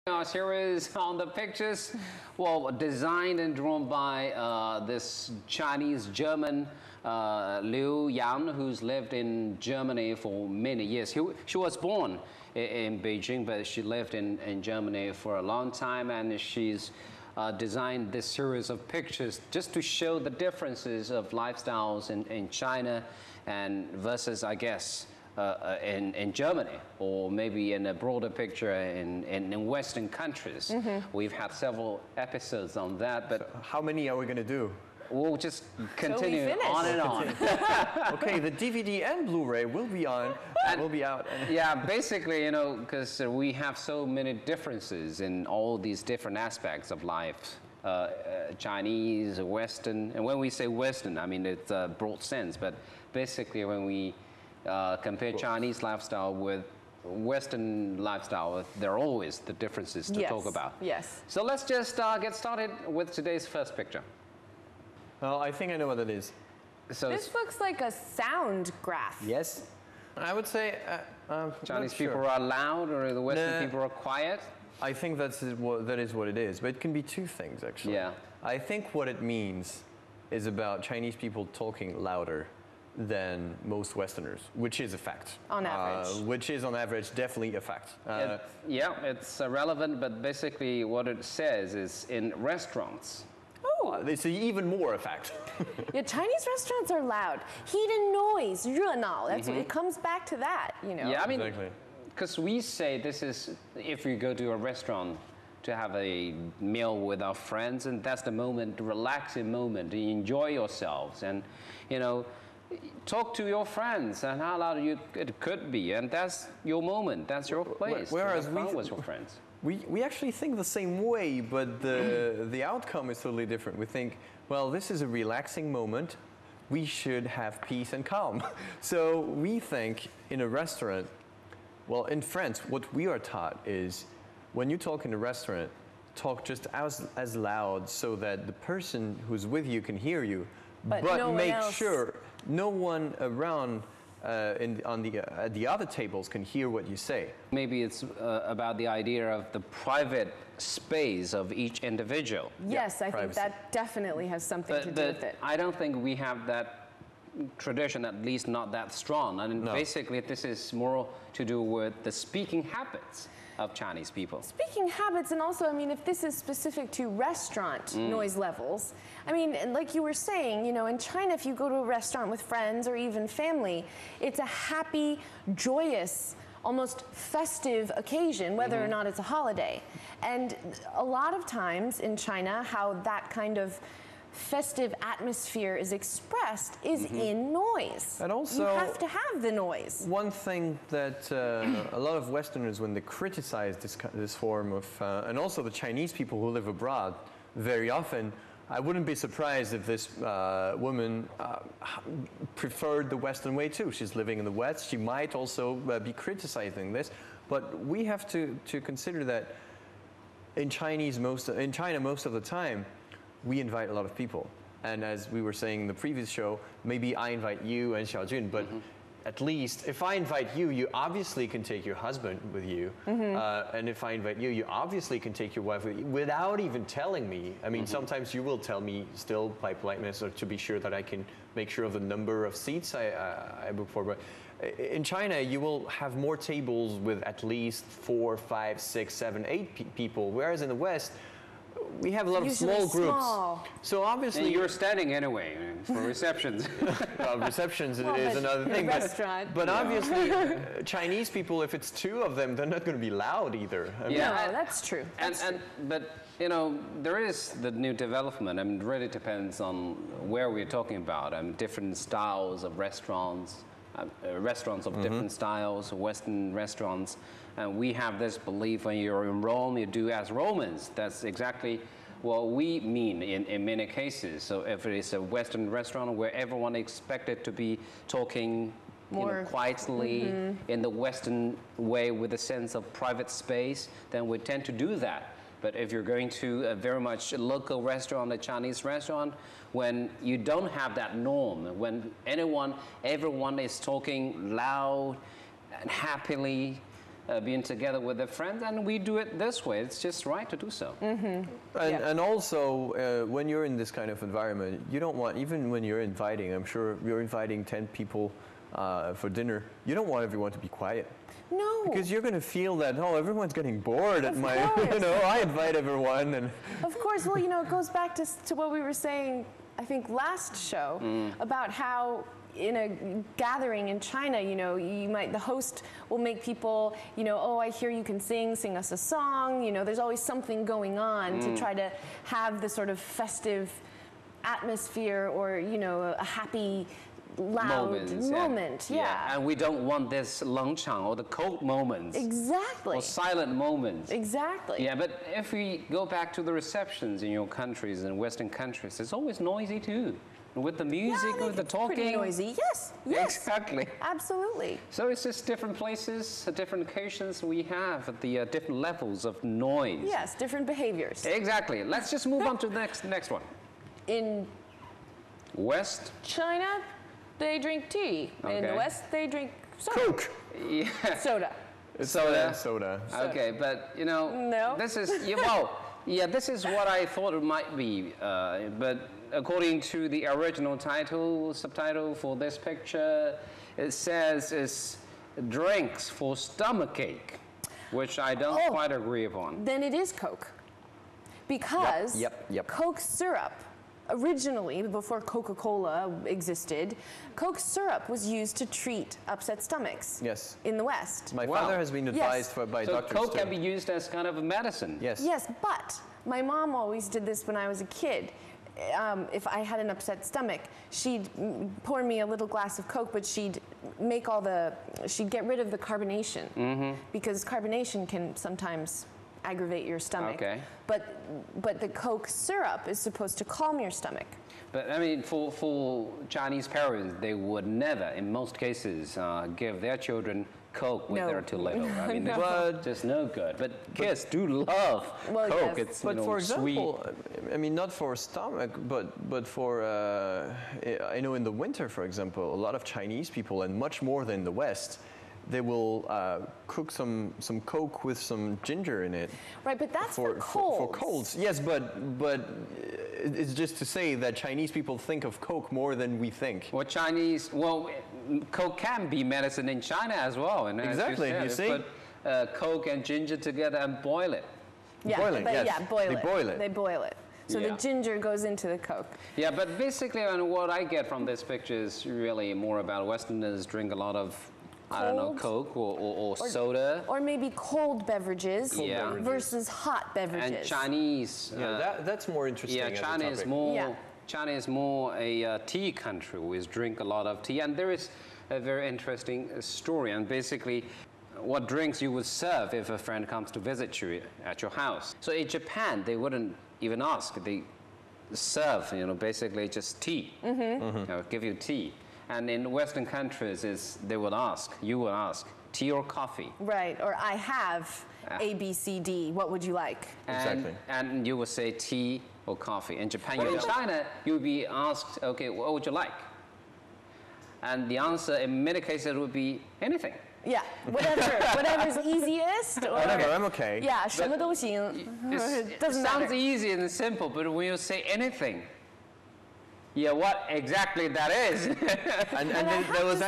Our series on the pictures, well, designed and drawn by this Chinese-German Liu Yan, who's lived in Germany for many years. She was born in Beijing, but she lived in Germany for a long time, and she's designed this series of pictures just to show the differences of lifestyles in China and versus, I guess, in Germany, or maybe in a broader picture in Western countries. We've had several episodes on that, but so how many are we going to do? We'll just continue on and on. Okay, the DVD and Blu-ray will be on, will be out. Yeah, basically, you know, because we have so many differences in all these different aspects of life. Chinese, Western, and when we say Western, I mean it's a broad sense, but basically when we compare Chinese lifestyle with Western lifestyle, there are always the differences to talk about. Yes. So let's just get started with today's first picture. Well, I think I know what that is. So this looks like a sound graph. Yes. I would say Chinese people are loud, or the Western people are quiet. I think that is what it is, but it can be two things actually. Yeah. I think what it means is about Chinese people talking louder than most Westerners, which is a fact. On average. Which is on average definitely a fact. Yeah, it's relevant, but basically what it says is in restaurants. Oh, it's even more a fact. Yeah, Chinese restaurants are loud. Heat and noise, 热闹. That's what, it comes back to that, you know. Yeah, I mean, exactly. Because we say this is, if you go to a restaurant to have a meal with our friends, and that's the moment, the relaxing moment, to enjoy yourselves, and, you know, talk to your friends and how loud it could be, and that's your moment, that's your place. Whereas with your friends. We actually think the same way, but the outcome is totally different. We think, well, this is a relaxing moment. We should have peace and calm. So we think in a restaurant, well, in France, what we are taught is when you talk in a restaurant, talk just as loud so that the person who's with you can hear you, but no make one else. sure no one around at the other tables can hear what you say. Maybe it's about the idea of the private space of each individual. Yes, I think that definitely has something to do with it. I don't think we have that tradition, at least not that strong. And basically this is more to do with the speaking habits of Chinese people. Speaking habits, and also, I mean, if this is specific to restaurant noise levels, I mean, like you were saying, you know, in China, if you go to a restaurant with friends or even family, it's a happy, joyous, almost festive occasion, whether or not it's a holiday. And a lot of times in China, how that kind of festive atmosphere is expressed is in noise. And also, you have to have the noise. One thing that a lot of Westerners, when they criticize this form of, and also the Chinese people who live abroad, very often, I wouldn't be surprised if this woman preferred the Western way too. She's living in the West. She might also be criticizing this, but we have to consider that in China most of the time, we invite a lot of people. And as we were saying in the previous show, maybe I invite you and Xiaojun, but at least if I invite you, you obviously can take your husband with you. And if I invite you, you obviously can take your wife with you without even telling me. I mean, sometimes you will tell me still by politeness or to be sure that I can make sure of the number of seats I book for. But in China, you will have more tables with at least 4, 5, 6, 7, 8 people, whereas in the West, we have a lot of small groups. So obviously... And you're standing anyway for receptions. Well, receptions is another thing. But obviously, Chinese people, if it's 2 of them, they're not going to be loud either. No, that's true. But, you know, there is the new development. I mean, it really depends on where we're talking about. Different styles of restaurants. Restaurants of different styles, Western restaurants, and we have this belief when you're in Rome, you do as Romans. That's exactly what we mean in many cases. So if it is a Western restaurant where everyone expected to be talking more quietly in the Western way with a sense of private space, then we tend to do that. But if you're going to a very much local restaurant, a Chinese restaurant, when you don't have that norm, when everyone is talking loud and happily, being together with their friends, and we do it this way. It's just right to do so. And also, when you're in this kind of environment, you don't want, even when you're inviting, I'm sure you're inviting 10 people for dinner, you don't want everyone to be quiet. No. Because you're going to feel that, oh, everyone's getting bored at my, I invite everyone. And Of course, well, it goes back to what we were saying, I think, last show about how in a gathering in China, the host will make people, oh, I hear you can sing us a song. There's always something going on to try to have the sort of festive atmosphere or, a happy, loud moment. Yeah. And we don't want this 冷场 or the cold moments. Exactly. Or silent moments. Exactly. Yeah, but if we go back to the receptions in your countries, in Western countries, it's always noisy too. With the music, with the talking. Pretty noisy. Yes. Exactly. Absolutely. So it's just different places, different occasions we have at the different levels of noise. Yes, different behaviors. Exactly. Let's just move on to the next one. In West China, they drink tea. In the Okay. West, they drink soda. Coke. Yeah. Soda. Soda. Okay, but No. this is this is what I thought it might be, but according to the original subtitle for this picture, it says it's drinks for stomachache, which I don't quite agree upon. Then it is Coke. Because Yep. Coke syrup, originally, before Coca-Cola existed, Coke syrup was used to treat upset stomachs Yes. in the West. My Wow. father has been advised by So doctors Coke too. can be used as kind of a medicine. Yes. Yes, but my mom always did this when I was a kid. If I had an upset stomach, she'd pour me a little glass of Coke, but she'd get rid of the carbonation because carbonation can sometimes aggravate your stomach. Okay. But the Coke syrup is supposed to calm your stomach. But I mean, for Chinese parents, they would never, in most cases, give their children Coke when No. they're too little. I mean, No. it's just no good. But kids do love Well, Coke. yes. It's But for example, sweet. I mean, not for stomach, but for, I know in the winter, for example, a lot of Chinese people, and much more than the West, they will cook some Coke with some ginger in it. Right, but that's for colds. For colds, yes, but it's just to say that Chinese people think of Coke more than we think. Well, Coke can be medicine in China as well. And as Exactly, you you see? Put Coke and ginger together and boil it. Yeah, Boiling, but yes. yeah, boil They it. boil it. They boil it. So Yeah. the ginger goes into the Coke. Yeah, but basically, what I get from this picture is really more about Westerners drink a lot of, I don't know, Cold? Coke or soda. Or maybe cold beverages Yeah. versus hot beverages. And Chinese. Yeah, that's more interesting. Yeah, as a China is topic. more. Yeah. China is more a tea country. We drink a lot of tea, and there is a very interesting story. And basically, what drinks you would serve if a friend comes to visit you at your house. So in Japan, they wouldn't even ask. They serve, basically just tea. Give you tea. And in Western countries, you would ask, tea or coffee. Right, or I have A, B, C, D. What would you like? Exactly. And you would say tea or coffee. In Japan, in China, you would be asked, okay, what would you like? And the answer in many cases would be anything. Yeah, whatever's easiest. Or, Whatever, I'm okay. Yeah, 什么都行. It Doesn't sounds matter. easy and simple, but when you say anything, yeah, what exactly that is? And then there was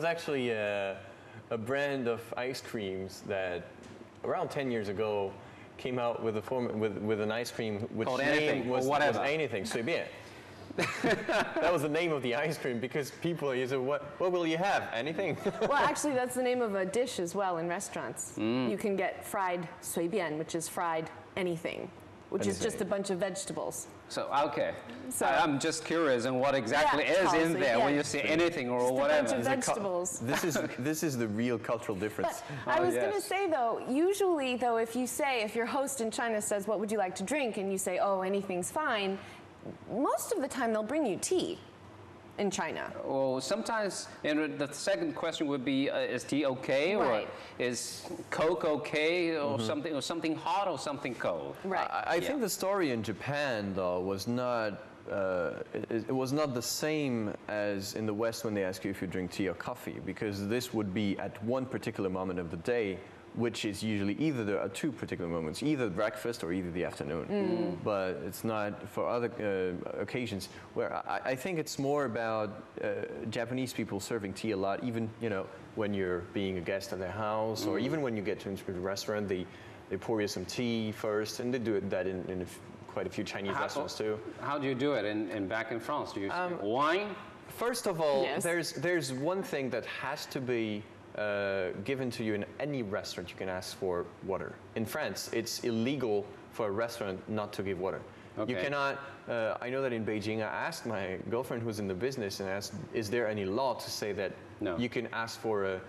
actually a brand of ice creams that around 10 years ago came out with with an ice cream which Called name anything, or was whatever. anything. 随便. That was the name of the ice cream because people used to, what will you have? Anything? Well, actually, that's the name of a dish as well in restaurants. You can get fried 随便, which is fried anything, which is just a bunch of vegetables. So, okay. So- I'm just curious on what exactly Yeah, is in policy, there when yeah. you say anything or Just a whatever. bunch of vegetables. This is the real cultural difference. But I was going to yes. say, though, usually, though, if your host in China says, what would you like to drink? And you say, oh, anything's fine. Most of the time, they'll bring you tea in China. Well, sometimes the second question would be, is tea okay? Right. Or is Coke okay? Or something hot or something cold? Right. I think the story in Japan, though, was not. It was not the same as in the West when they ask you if you drink tea or coffee, because this would be at one particular moment of the day which is usually either there are two particular moments, either breakfast or either the afternoon. But it's not for other occasions where I think it's more about Japanese people serving tea a lot, even when you're being a guest at their house, or even when you get to a restaurant, they pour you some tea first, and they do that in quite a few Chinese restaurants too. How do you do it back in France? Do you use wine? First of all, Yes. there's one thing that has to be given to you in any restaurant. You can ask for water. In France, it's illegal for a restaurant not to give water. Okay. You cannot. I know that in Beijing, I asked my girlfriend who's in the business and asked, "Is there any law to say that you can ask for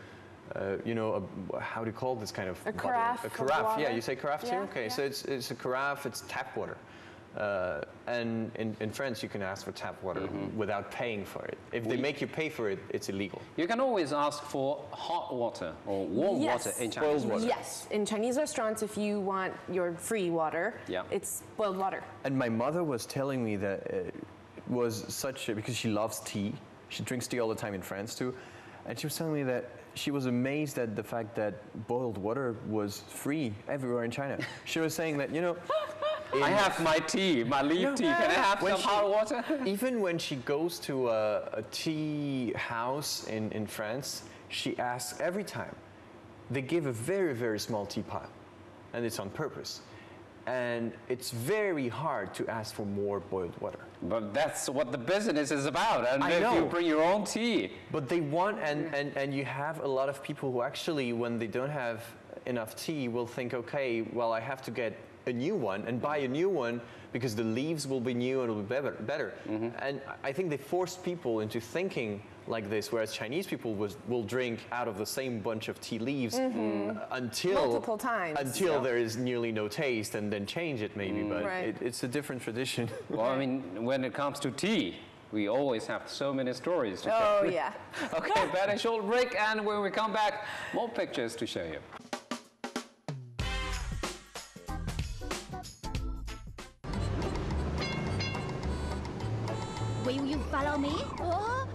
how do you call this kind of A bottle? carafe A of carafe. water? Yeah, you say carafe too. Yeah, Okay, yeah. so it's a carafe. It's tap water. And in France, you can ask for tap water without paying for it. If they make you pay for it, it's illegal. You can always ask for hot water or warm Yes. water in Chinese. Boiled water. Yes, in Chinese restaurants, if you want your free water, it's boiled water. And my mother was telling me that it was because she loves tea. She drinks tea all the time in France too. And she was telling me that she was amazed at the fact that boiled water was free everywhere in China. She was saying that, I have my tea, my leaf tea. Can I have some hot water? Even when she goes to a tea house in France, she asks every time. They give a very, very small teapot, and it's on purpose. And it's very hard to ask for more boiled water. But that's what the business is about. And I if know. you bring your own tea. But they want, and you have a lot of people who actually, when they don't have enough tea, will think, okay, well, I have to get a new one and buy a new one because the leaves will be new and it'll be better. And I think they forced people into thinking like this, whereas Chinese people will drink out of the same bunch of tea leaves until Multiple times. until there is nearly no taste, and then change it maybe. But Right. it's a different tradition. Well, I mean, when it comes to tea, we always have so many stories to tell. Oh, yeah. Okay, very short break, and when we come back, more pictures to show you. Will you follow me? Oh.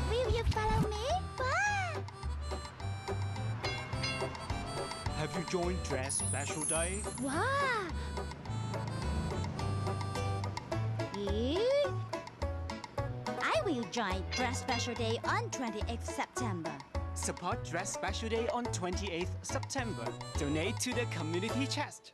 Will you follow me? What? Have you joined Dress Special Day? Wow. You? I will join Dress Special Day on 28th September. Support Dress Special Day on 28th September. Donate to the community chest.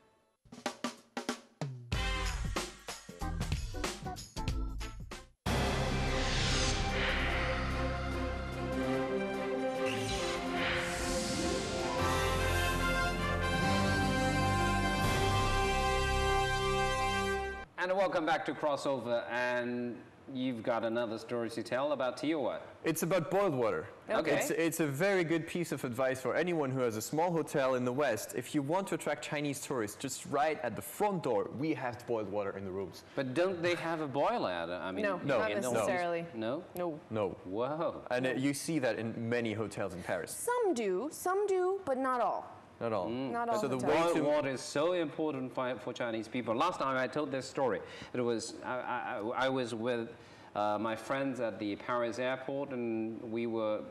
And welcome back to Crossover, and you've got another story to tell about tea or what? It's about boiled water. Okay. It's a very good piece of advice for anyone who has a small hotel in the West. If you want to attract Chinese tourists, just right at the front door, we have boiled water in the rooms. But don't they have a boiler? I mean, No, No, not no. necessarily. No? No. No. Whoa. And you see that in many hotels in Paris. Some do, but not all. Not all. Not all So the hotels. way Boiled to water is so important for Chinese people. Last time I told this story, it was I was with my friends at the Paris airport, and we were,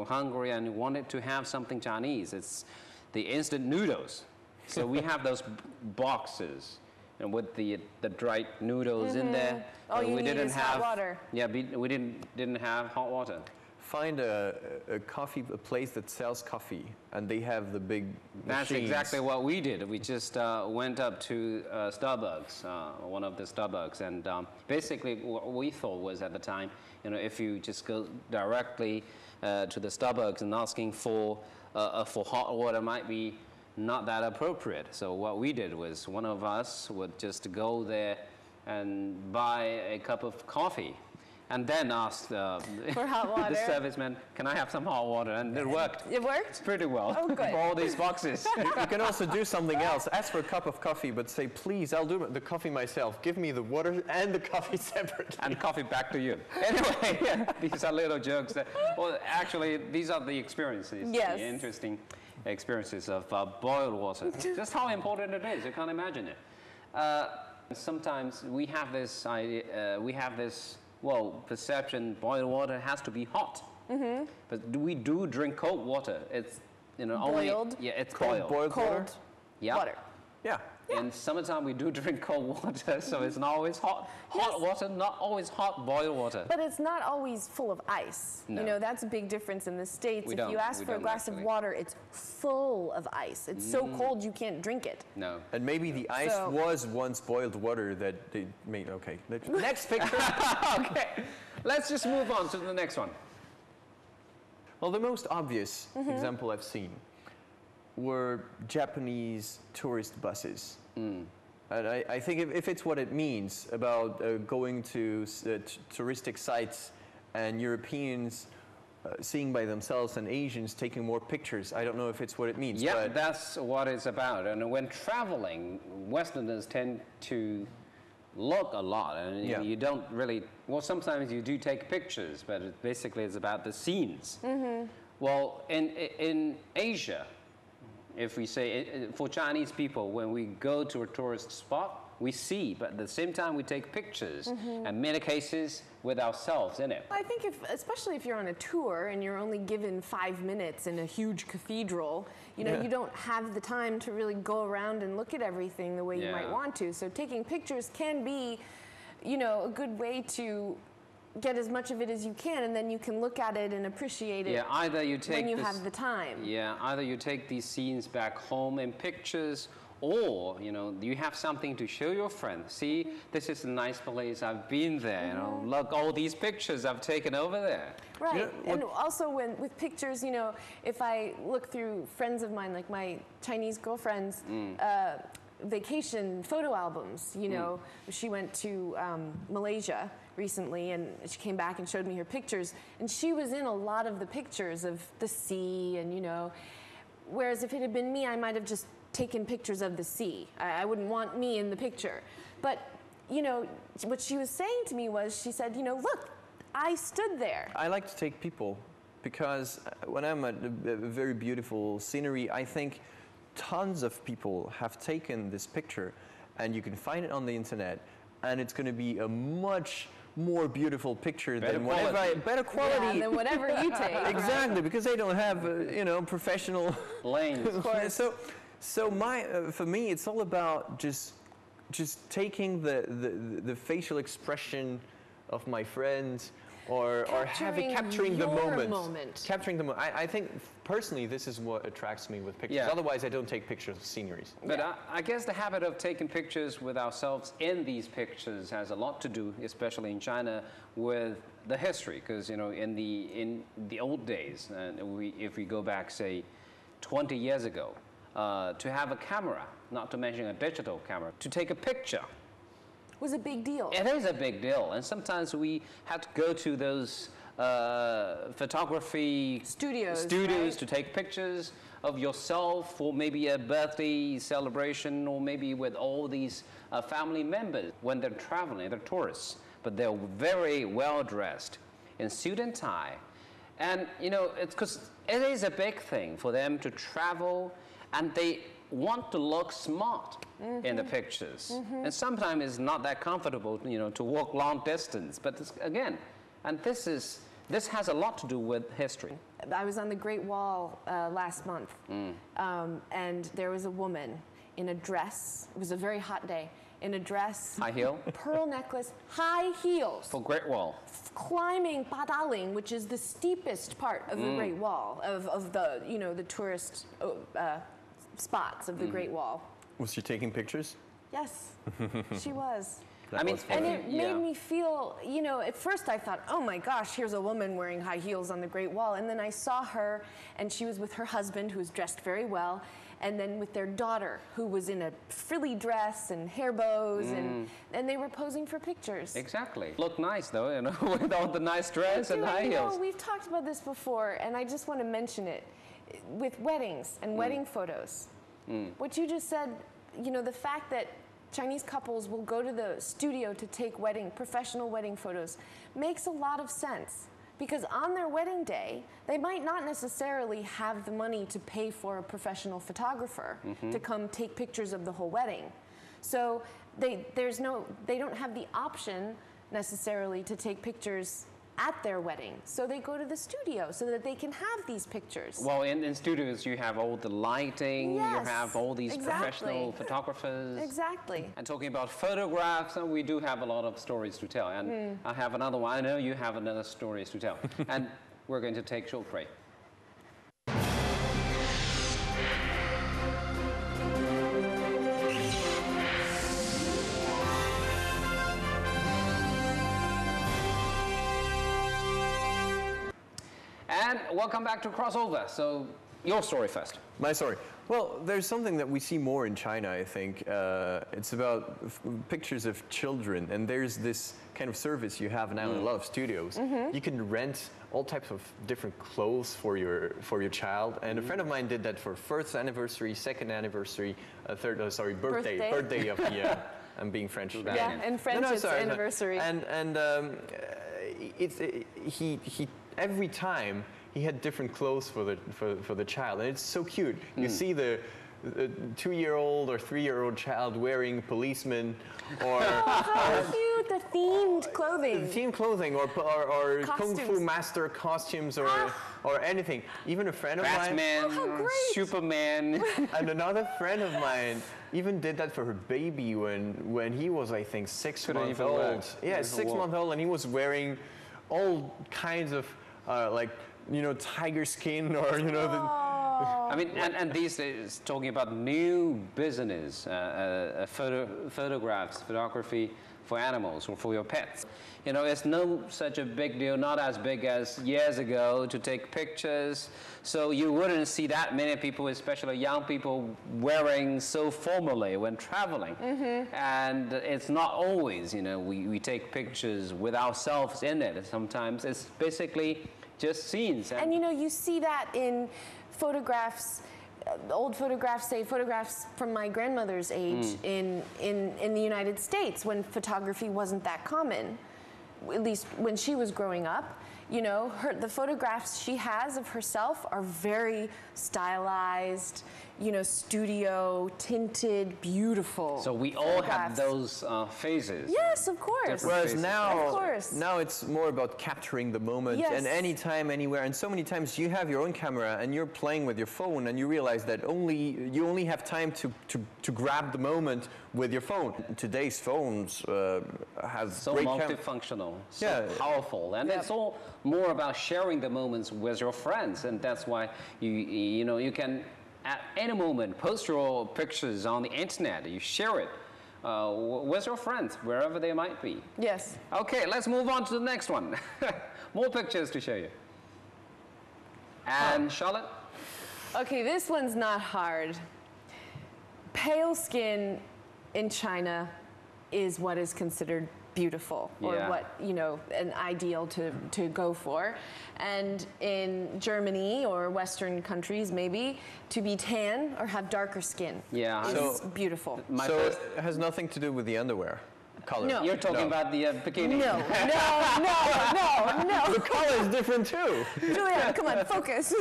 hungry and wanted to have something Chinese. It's the instant noodles. So we have those boxes, and with the dried noodles in there. All but you we need didn't is have hot water. Yeah, we didn't have hot water. find a place that sells coffee, and they have the big That's machines. exactly what we did. We just went up to Starbucks, one of the Starbucks, and basically what we thought was at the time, if you just go directly to the Starbucks and asking for hot water might be not that appropriate. So what we did was one of us would just go there and buy a cup of coffee, and then ask For hot water. the serviceman, can I have some hot water? And it worked. It worked? Pretty well. Oh, good. For all these boxes. You can also do something else. Ask for a cup of coffee, but say, please, I'll do the coffee myself. Give me the water and the coffee separately. And coffee back to you. Anyway, these are little jokes. Well, actually, these are the experiences. Yes. The interesting experiences of boiled water. Just how important it is. You can't imagine it. Sometimes we have this idea, perception boiled water has to be hot. But we do drink cold water. It's Boiled? Yeah, it's Cold boiled water? Cold Yeah. water. Yeah. In summertime, we do drink cold water, so it's not always hot water, not always hot boiled water. But it's not always full of ice. No. You know, that's a big difference in the States. We If you don't- ask we for a don't glass actually. of water, it's full of ice. It's so cold you can't drink it. No. And maybe the ice So- was once boiled water that they made. Okay. Next picture. Okay, let's just move on to the next one. Well, the most obvious example I've seen were Japanese tourist buses. And I think if it's what it means about going to touristic sites and Europeans seeing by themselves and Asians taking more pictures, I don't know if it's what it means. Yeah, but that's what it's about. And when traveling, Westerners tend to look a lot, and Yeah. you don't really. Well, sometimes you do take pictures, but basically it's about the scenes. Well, in Asia, if we say for Chinese people, when we go to a tourist spot, we see, but at the same time we take pictures, and in many cases with ourselves in it. I think especially if you're on a tour and you're only given 5 minutes in a huge cathedral, you know, Yeah. you don't have the time to really go around and look at everything the way you might Yeah. want to. So taking pictures can be, you know, a good way to get as much of it as you can, and then you can look at it and appreciate it Yeah, either you take when you this- have the time. Yeah, either you take these scenes back home in pictures, or you have something to show your friends. See, this is a nice place. I've been there. Look, all these pictures I've taken over there. Right, You know, and also with pictures, you know, if I look through friends of mine, like my Chinese girlfriend's vacation photo albums, you know, she went to Malaysia recently and she came back and showed me her pictures, and she was in a lot of the pictures of the sea, and whereas if it had been me, I might have just taken pictures of the sea. I wouldn't want me in the picture. But, what she was saying to me was, she said, look, I stood there. I like to take people because when I'm at a very beautiful scenery, I think tons of people have taken this picture, and you can find it on the internet, and it's going to be a much more beautiful picture than better quality. Yeah, than whatever you take. Exactly, because they don't have professional Lanes. So for me, it's all about just taking the facial expression of my friends, or capturing the your moment. Capturing the moment. I think personally, this is what attracts me with pictures. Yeah. Otherwise, I don't take pictures of sceneries. But I guess the habit of taking pictures with ourselves in these pictures has a lot to do, especially in China, with the history. Because in the old days, and if we go back, say, 20 years ago, to have a camera, not to mention a digital camera, to take a picture Was a big deal. It is a big deal, and sometimes we had to go to those photography Studios, right? to take pictures of yourself, or maybe a birthday celebration, or maybe with all these family members when they're traveling, they're tourists, but they're very well dressed in suit and tie, and it's because it is a big thing for them to travel, and they want to look smart in the pictures. And sometimes it's not that comfortable, to walk long distance. But this has a lot to do with history. I was on the Great Wall last month, and there was a woman in a dress. It was a very hot day. In a dress, High heel pearl necklace, high heels, for Great Wall. climbing Badaling, which is the steepest part of the Great Wall, of the the tourist spots of the Great Wall. Was she taking pictures? Yes, she was. I mean, And it made me feel, at first I thought, oh my gosh, here's a woman wearing high heels on the Great Wall. And then I saw her, and she was with her husband, who was dressed very well, and then with their daughter, who was in a frilly dress and hair bows, and they were posing for pictures. Exactly. Look nice, though, with all the nice dress and high heels. We've talked about this before, and I just want to mention it. With weddings and wedding photos, what you just said, the fact that Chinese couples will go to the studio to take professional wedding photos makes a lot of sense, because on their wedding day, they might not necessarily have the money to pay for a professional photographer to come take pictures of the whole wedding. So they don't have the option necessarily to take pictures at their wedding. So they go to the studio so that they can have these pictures. Well, in studios, you have all the lighting, you Yes, have all these professional exactly. photographers. Exactly. And talking about photographs, we do have a lot of stories to tell. And I have another one. I know you have another stories to tell. And we're going to take a short break. And welcome back to Crossover. So, your story first. My story. Well, there's something that we see more in China, I think. It's about pictures of children, and there's this kind of service you have now in a lot of studios. You can rent all types of different clothes for your child, and a friend of mine did that for first anniversary, second anniversary, birthday of the. I'm being French. Yeah, in French it's anniversary. And he every time he had different clothes for the child, and it's so cute. You see the 2-year-old or 3-year-old child wearing policeman or Oh, cute, the themed clothing. themed clothing or kung fu Costumes. master costumes or anything. Even a friend of mine Batman, how great. Superman. and another friend of mine even did that for her baby when he was, I think, 6 Couldn't months even old. walk. Yeah, Couldn't 6 walk. months old, and he was wearing all kinds of tiger skin or I mean, and these days, talking about new business, photography for animals or for your pets. It's no such a big deal, not as big as years ago to take pictures. So you wouldn't see that many people, especially young people, wearing so formally when traveling. And it's not always, we take pictures with ourselves in it. Sometimes it's basically just scenes. And you see that in photographs, old photographs, say photographs from my grandmother's age in the United States when photography wasn't that common, at least when she was growing up. The photographs she has of herself are very stylized, studio, tinted, beautiful. So we all have photographs. those phases. Yes, of course. Different Whereas faces. now, Of course. now it's more about capturing the moment Yes. and anytime, anywhere. And so many times you have your own camera and you're playing with your phone and you realize that you only have time to grab the moment with your phone. Today's phones have So great multifunctional, so Yeah. powerful, and it's all more about sharing the moments with your friends, and that's why you can at any moment post your pictures on the internet. You share it with your friends wherever they might be. Yes. Okay, let's move on to the next one. More pictures to show you. And Charlotte. Okay, this one's not hard. Pale skin in China is what is considered beautiful, or Yeah. what, an ideal to go for. And in Germany or Western countries, maybe, to be tan or have darker skin Yeah, is beautiful. my So first, it has nothing to do with the underwear color. No. you're talking about the bikini. No. The color is different too. Julian, come on, focus.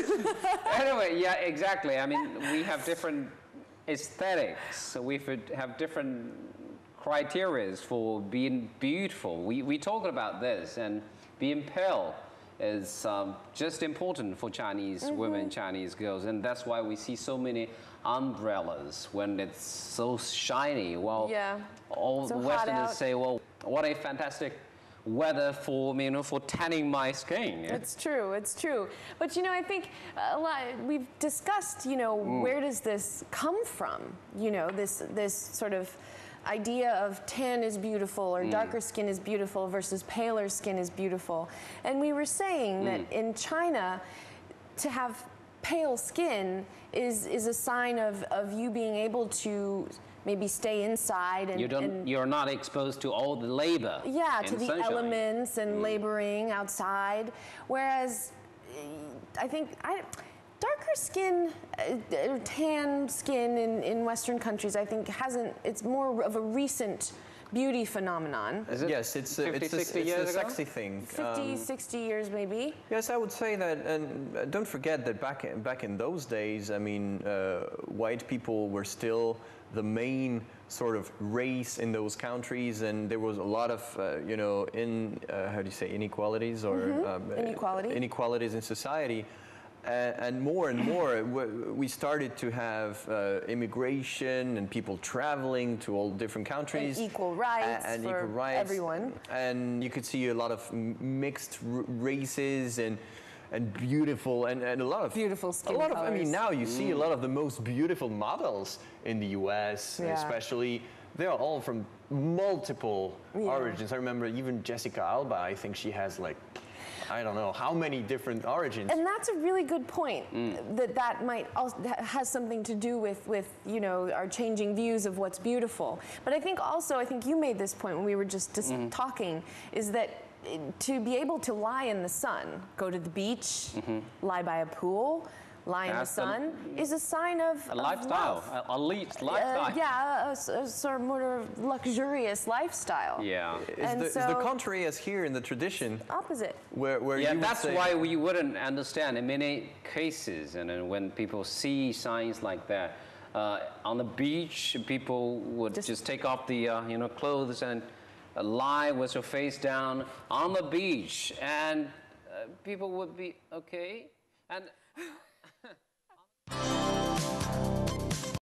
Anyway, yeah, exactly. I mean, we have different aesthetics. So we have different criteria for being beautiful. We talk about this, and being pale is just important for Chinese women, Chinese girls, and that's why we see so many umbrellas when it's so shiny. Well, Yeah. all So the hot Westerners out. say, well, what a fantastic weather for for tanning my skin. It's true. But I think a lot we've discussed, where does this come from? This sort of idea of tan is beautiful or darker skin is beautiful versus paler skin is beautiful. And we were saying that in China, to have pale skin is a sign of you being able to maybe stay inside and You're not exposed to all the labor. yeah, and to the sunshine. elements and laboring outside. Whereas I think darker skin, tan skin in Western countries, I think it's more of a recent beauty phenomenon. Is it Yes, it's 50, 60 a years ago? sexy thing. 50, 60 years maybe. Yes, I would say that, and don't forget that back in those days, I mean, white people were still the main sort of race in those countries, and there was a lot of, you know, how do you say, inequalities or inequalities in society. And more, we started to have immigration and people traveling to all different countries. And equal rights and for equal rights. everyone. And you could see a lot of mixed races and beautiful and a lot of beautiful skin I colors. mean, now you see a lot of the most beautiful models in the U.S. Yeah. Especially. They are all from multiple origins. I remember even Jessica Alba. I think she has like, I don't know how many different origins. And that's a really good point. That might also has something to do with you know, our changing views of what's beautiful. But I think you made this point when we were just talking, is that to be able to lie in the sun, go to the beach, lie by a pool, lie in the sun, is a sign of lifestyle, wealth. a elite lifestyle. Yeah, a sort of more luxurious lifestyle. Yeah. Is the contrary as here in the tradition? Opposite. Where Yeah, you would that's say, why we wouldn't understand in many cases. And then when people see signs like that, on the beach, people would just take off the you know, clothes and lie with your face down on the beach, and people would be okay. And